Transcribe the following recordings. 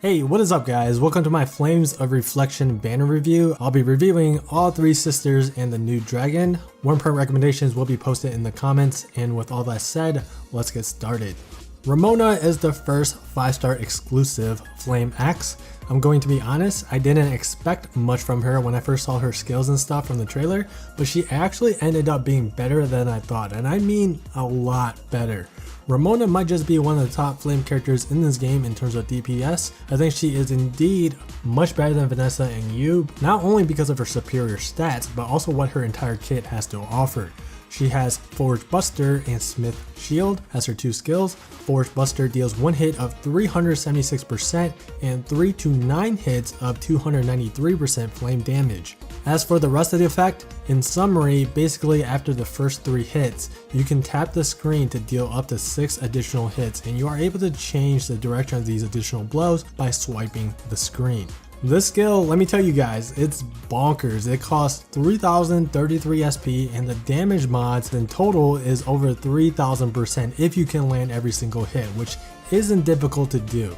Hey, what is up guys? Welcome to my Flames of Reflection banner review. I'll be reviewing all three sisters and the new dragon. Wyrmprint recommendations will be posted in the comments, and with all that said, let's get started. Ramona is the first 5-star exclusive Flame Axe. I'm going to be honest, I didn't expect much from her when I first saw her skills and stuff from the trailer, but she actually ended up being better than I thought, and I mean a lot better. Ramona might just be one of the top flame characters in this game in terms of DPS. I think she is indeed much better than Vanessa and Yu, not only because of her superior stats, but also what her entire kit has to offer. She has Forge Buster and Smith Shield as her two skills. Forge Buster deals 1 hit of 376% and 3 to 9 hits of 293% flame damage. As for the rest of the effect, in summary, basically after the first 3 hits, you can tap the screen to deal up to 6 additional hits, and you are able to change the direction of these additional blows by swiping the screen. This skill, let me tell you guys, it's bonkers. It costs 3033 SP and the damage mods in total is over 3000% if you can land every single hit, which isn't difficult to do.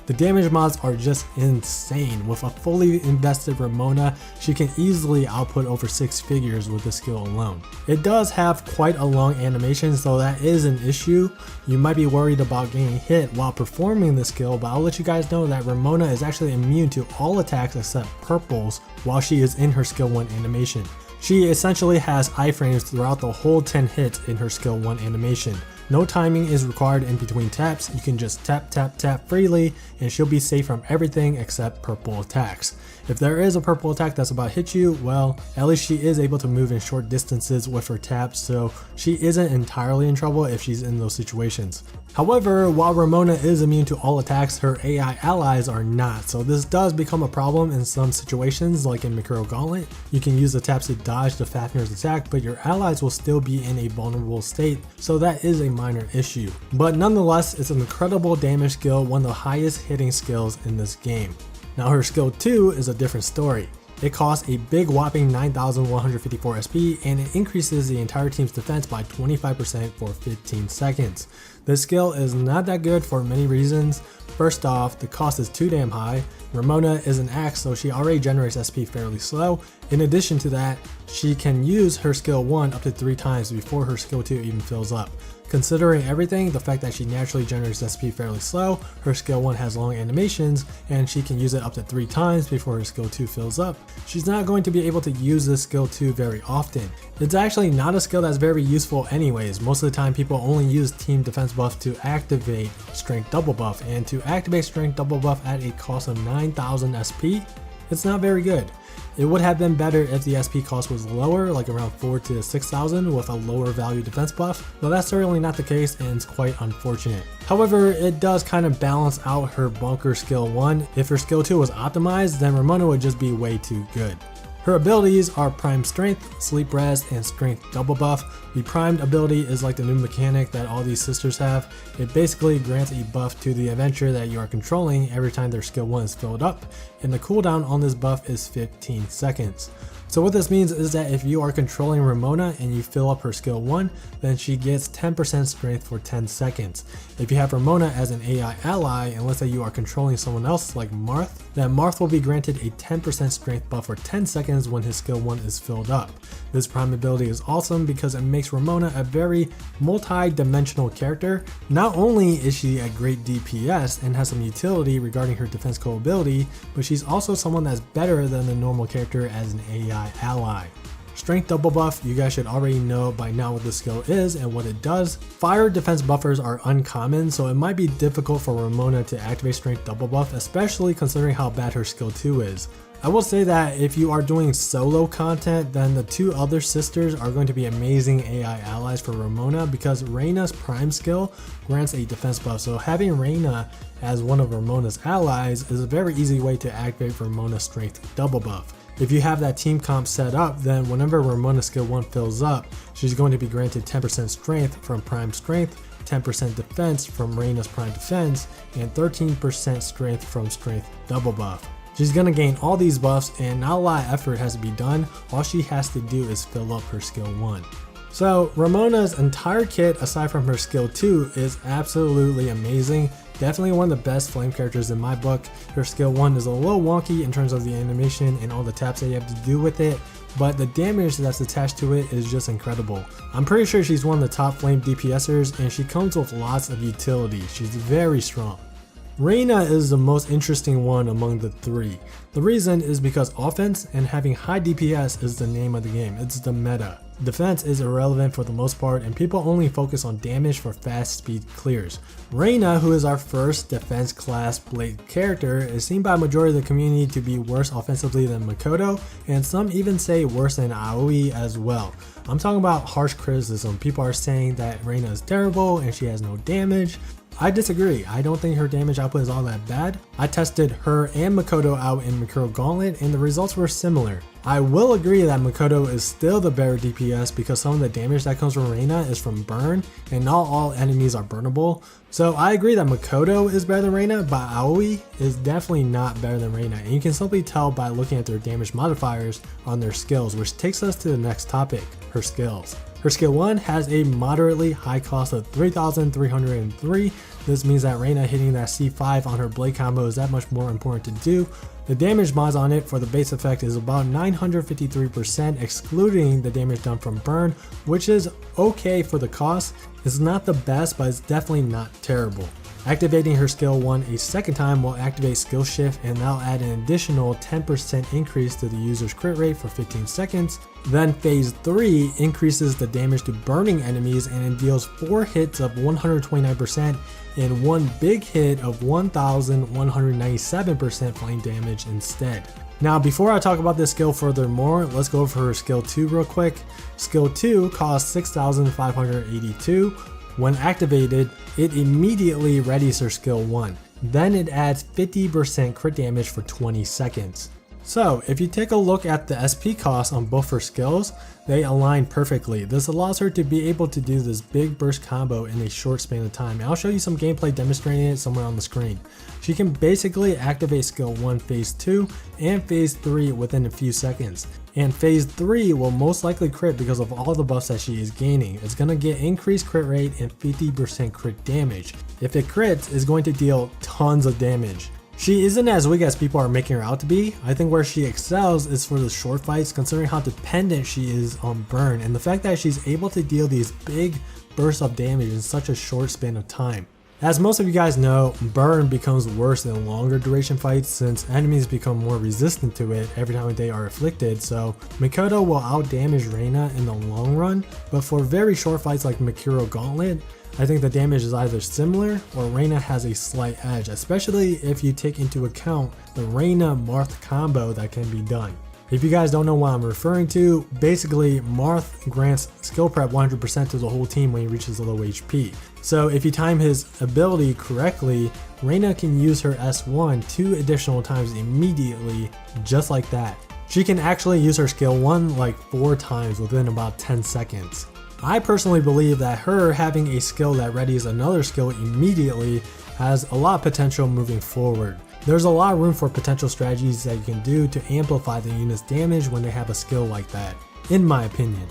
The damage mods are just insane. With a fully invested Ramona, she can easily output over 6 figures with the skill alone. It does have quite a long animation, so that is an issue. You might be worried about getting hit while performing the skill, but I'll let you guys know that Ramona is actually immune to all attacks except purples while she is in her skill 1 animation. She essentially has iframes throughout the whole 10 hits in her skill 1 animation. No timing is required in between taps. You can just tap tap tap freely and she'll be safe from everything except purple attacks. If there is a purple attack that's about to hit you, well, at least she is able to move in short distances with her taps, so she isn't entirely in trouble if she's in those situations. However, while Ramona is immune to all attacks, her AI allies are not, so this does become a problem in some situations, like in Mikuro Gauntlet. You can use the taps to dodge the Fafnir's attack, but your allies will still be in a vulnerable state, so that is a minor issue. But nonetheless, it's an incredible damage skill, one of the highest hitting skills in this game. Now her skill 2 is a different story. It costs a big whopping 9154 SP and it increases the entire team's defense by 25% for 15 seconds. This skill is not that good for many reasons. First off, the cost is too damn high. Ramona is an axe, so she already generates SP fairly slow. In addition to that, she can use her skill 1 up to 3 times before her skill 2 even fills up. Considering everything, the fact that she naturally generates SP fairly slow, her skill 1 has long animations, and she can use it up to 3 times before her skill 2 fills up, she's not going to be able to use this skill 2 very often. It's actually not a skill that's very useful anyways. Most of the time people only use team defense buff to activate strength double buff, and to activate strength double buff at a cost of 9000 SP, it's not very good. It would have been better if the SP cost was lower, like around 4 to 6000 with a lower value defense buff, but that's certainly not the case and it's quite unfortunate. However, it does kind of balance out her bunker skill 1. If her skill 2 was optimized, then Ramona would just be way too good. Her abilities are Prime Strength, Sleep Rest, and Strength Double Buff. The Primed ability is like the new mechanic that all these sisters have. It basically grants a buff to the adventurer that you are controlling every time their skill 1 is filled up, and the cooldown on this buff is 15 seconds. So what this means is that if you are controlling Ramona and you fill up her skill 1, then she gets 10% strength for 10 seconds. If you have Ramona as an AI ally, and let's say you are controlling someone else like Marth, then Marth will be granted a 10% strength buff for 10 seconds when his skill 1 is filled up. This prime ability is awesome because it makes Ramona a very multi-dimensional character. Not only is she a great DPS and has some utility regarding her defense ability, but she's also someone that's better than the normal character as an AI ally. Strength double buff, you guys should already know by now what this skill is and what it does. Fire defense buffers are uncommon, so it might be difficult for Ramona to activate strength double buff, especially considering how bad her skill 2 is. I will say that if you are doing solo content, then the 2 other sisters are going to be amazing AI allies for Ramona because Rena's prime skill grants a defense buff, so having Rena as one of Ramona's allies is a very easy way to activate Ramona's strength double buff. If you have that team comp set up, then whenever Ramona's skill 1 fills up, she's going to be granted 10% strength from prime strength, 10% defense from Rena's prime defense, and 13% strength from strength double buff. She's gonna gain all these buffs and not a lot of effort has to be done. All she has to do is fill up her skill 1. So Ramona's entire kit, aside from her skill 2, is absolutely amazing. Definitely one of the best flame characters in my book. Her skill 1 is a little wonky in terms of the animation and all the taps that you have to do with it, but the damage that's attached to it is just incredible. I'm pretty sure she's one of the top flame DPSers, and she comes with lots of utility. She's very strong. Rena is the most interesting one among the three. The reason is because offense and having high DPS is the name of the game. It's the meta. Defense is irrelevant for the most part, and people only focus on damage for fast speed clears. Rena, who is our first defense class blade character, is seen by a majority of the community to be worse offensively than Makoto, and some even say worse than Aoi as well. I'm talking about harsh criticism. People are saying that Rena is terrible and she has no damage. I disagree. I don't think her damage output is all that bad. I tested her and Makoto out in Makuro Gauntlet and the results were similar. I will agree that Makoto is still the better DPS because some of the damage that comes from Rena is from burn, and not all enemies are burnable. So I agree that Makoto is better than Rena, but Aoi is definitely not better than Rena, and you can simply tell by looking at their damage modifiers on their skills, which takes us to the next topic, her skills. Her skill 1 has a moderately high cost of 3,303. This means that Rena hitting that C5 on her blade combo is that much more important to do. The damage mods on it for the base effect is about 953%, excluding the damage done from burn, which is okay for the cost. It's not the best, but it's definitely not terrible. Activating her skill 1 a second time will activate skill shift, and that'll add an additional 10% increase to the user's crit rate for 15 seconds. Then phase 3 increases the damage to burning enemies and it deals 4 hits of 129% and 1 big hit of 1,197% flame damage instead. Now before I talk about this skill furthermore, let's go over her skill 2 real quick. Skill 2 costs 6,582. When activated, it immediately readies her skill 1. Then it adds 50% crit damage for 20 seconds. So if you take a look at the SP costs on both her skills, they align perfectly. This allows her to be able to do this big burst combo in a short span of time. And I'll show you some gameplay demonstrating it somewhere on the screen. She can basically activate skill 1 phase 2 and phase 3 within a few seconds. And phase 3 will most likely crit because of all the buffs that she is gaining. It's going to get increased crit rate and 50% crit damage. If it crits, it's going to deal tons of damage. She isn't as weak as people are making her out to be. I think where she excels is for the short fights, considering how dependent she is on burn and the fact that she's able to deal these big bursts of damage in such a short span of time. As most of you guys know, burn becomes worse in longer duration fights since enemies become more resistant to it every time they are afflicted, so Makoto will outdamage Rena in the long run, but for very short fights like Makuro Gauntlet, I think the damage is either similar or Rena has a slight edge, especially if you take into account the Rena Marth combo that can be done. If you guys don't know what I'm referring to, basically Marth grants skill prep 100% to the whole team when he reaches low HP. So if you time his ability correctly, Rena can use her S1 2 additional times immediately, just like that. She can actually use her skill 1 like 4 times within about 10 seconds. I personally believe that her having a skill that readies another skill immediately has a lot of potential moving forward. There's a lot of room for potential strategies that you can do to amplify the unit's damage when they have a skill like that, in my opinion.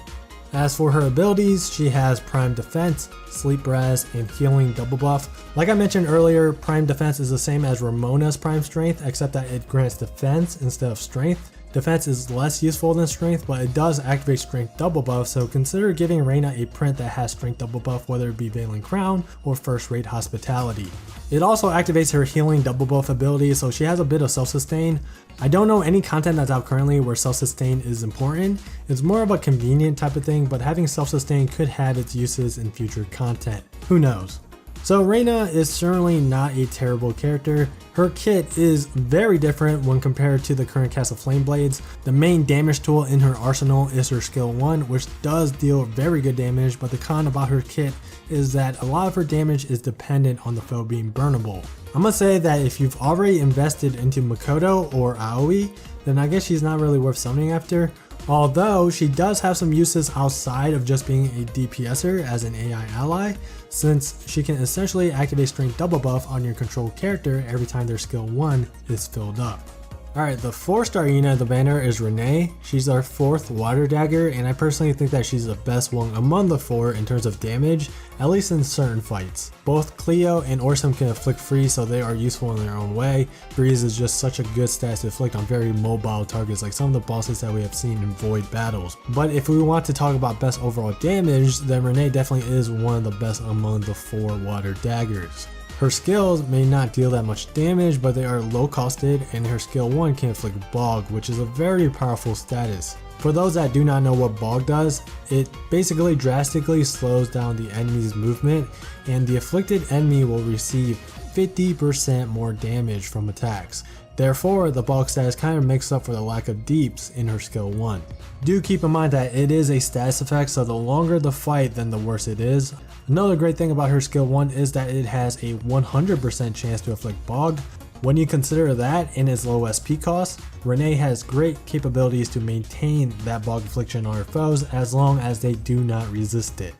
As for her abilities, she has Prime Defense, Sleep Res, and Healing Double Buff. Like I mentioned earlier, Prime Defense is the same as Ramona's Prime Strength, except that it grants defense instead of strength. Defense is less useful than strength, but it does activate strength double buff, so consider giving Rena a print that has strength double buff, whether it be Veiling Crown or First Rate Hospitality. It also activates her healing double buff ability, so she has a bit of self-sustain. I don't know any content that's out currently where self-sustain is important. It's more of a convenient type of thing, but having self-sustain could have its uses in future content. Who knows? So Rena is certainly not a terrible character. Her kit is very different when compared to the current cast of Flame Blades. The main damage tool in her arsenal is her skill 1, which does deal very good damage, but the con about her kit is that a lot of her damage is dependent on the foe being burnable. I'm gonna say that if you've already invested into Makoto or Aoi, then I guess she's not really worth summoning after. Although she does have some uses outside of just being a DPSer as an AI ally, since she can essentially activate strength double buff on your controlled character every time their skill 1 is filled up. Alright, the 4-star unit of the banner is Renee. She's our 4th water dagger, and I personally think that she's the best one among the 4 in terms of damage, at least in certain fights. Both Cleo and Orsum can afflict freeze, so they are useful in their own way. Freeze is just such a good stat to afflict on very mobile targets like some of the bosses that we have seen in void battles. But if we want to talk about best overall damage, then Renee definitely is one of the best among the 4 water daggers. Her skills may not deal that much damage, but they are low costed, and her skill 1 can inflict Bog, which is a very powerful status. For those that do not know what Bog does, it basically drastically slows down the enemy's movement, and the afflicted enemy will receive 50% more damage from attacks. Therefore, the Bog status kind of makes up for the lack of deeps in her skill 1. Do keep in mind that it is a status effect, so the longer the fight, then the worse it is. Another great thing about her skill 1 is that it has a 100% chance to afflict Bog. When you consider that and its low SP cost, Renee has great capabilities to maintain that Bog affliction on her foes as long as they do not resist it.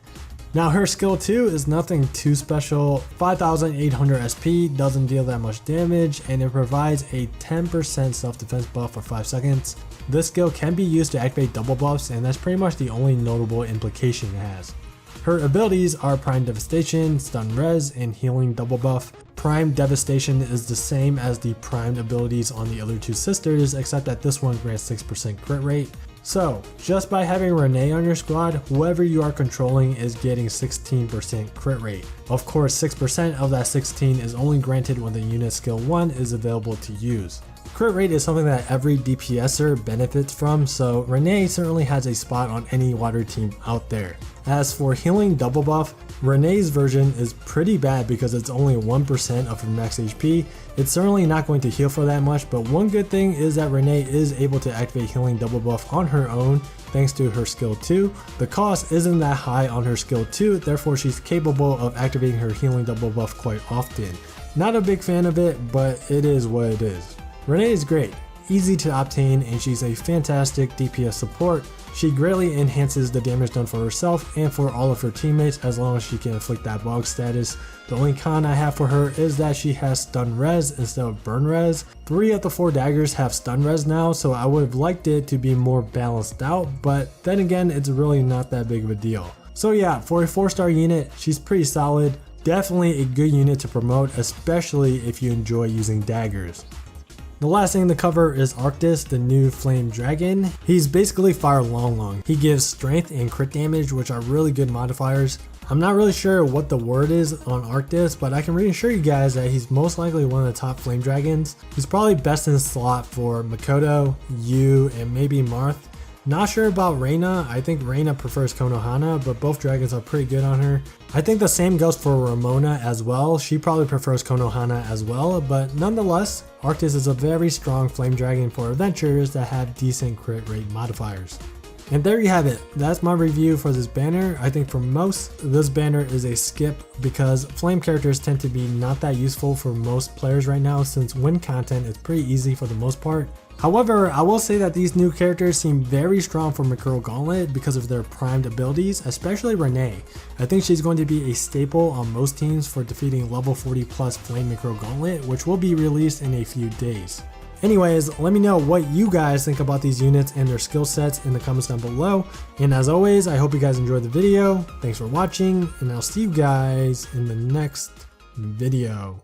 Now her skill 2 is nothing too special. 5800 SP, doesn't deal that much damage, and it provides a 10% self-defense buff for 5 seconds. This skill can be used to activate double buffs, and that's pretty much the only notable implication it has. Her abilities are Prime Devastation, Stun Res, and Healing Double Buff. Prime Devastation is the same as the primed abilities on the other 2 sisters, except that this one grants 6% crit rate. So, just by having Renee on your squad, whoever you are controlling is getting 16% crit rate. Of course, 6% of that 16 is only granted when the unit skill 1 is available to use. Crit rate is something that every DPSer benefits from, so Renee certainly has a spot on any water team out there. As for healing double buff, Renee's version is pretty bad because it's only 1% of her max HP. It's certainly not going to heal for that much, but one good thing is that Renee is able to activate healing double buff on her own thanks to her skill 2. The cost isn't that high on her skill 2, therefore she's capable of activating her healing double buff quite often. Not a big fan of it, but it is what it is. Renee is great, easy to obtain, and she's a fantastic DPS support. She greatly enhances the damage done for herself and for all of her teammates as long as she can inflict that Bog status. The only con I have for her is that she has Stun Res instead of Burn Res. 3 of the 4 daggers have Stun Res now, so I would have liked it to be more balanced out, but then again, it's really not that big of a deal. So yeah, for a 4-star unit, she's pretty solid. Definitely a good unit to promote, especially if you enjoy using daggers. The last thing to cover is Arctos, the new flame dragon. He's basically Fire Long. He gives strength and crit damage, which are really good modifiers. I'm not really sure what the word is on Arctos, but I can reassure you guys that he's most likely one of the top flame dragons. He's probably best in slot for Makoto, Yu, and maybe Marth. Not sure about Rena. I think Rena prefers Konohana, but both dragons are pretty good on her. I think the same goes for Ramona as well. She probably prefers Konohana as well, but nonetheless, Arctos is a very strong flame dragon for adventurers that have decent crit rate modifiers. And there you have it. That's my review for this banner. I think for most, this banner is a skip because flame characters tend to be not that useful for most players right now, since win content is pretty easy for the most part. However, I will say that these new characters seem very strong for Macro Gauntlet because of their primed abilities, especially Renee. I think she's going to be a staple on most teams for defeating level 40 plus Flame Macro Gauntlet, which will be released in a few days. Anyways, let me know what you guys think about these units and their skill sets in the comments down below. And as always, I hope you guys enjoyed the video. Thanks for watching, and I'll see you guys in the next video.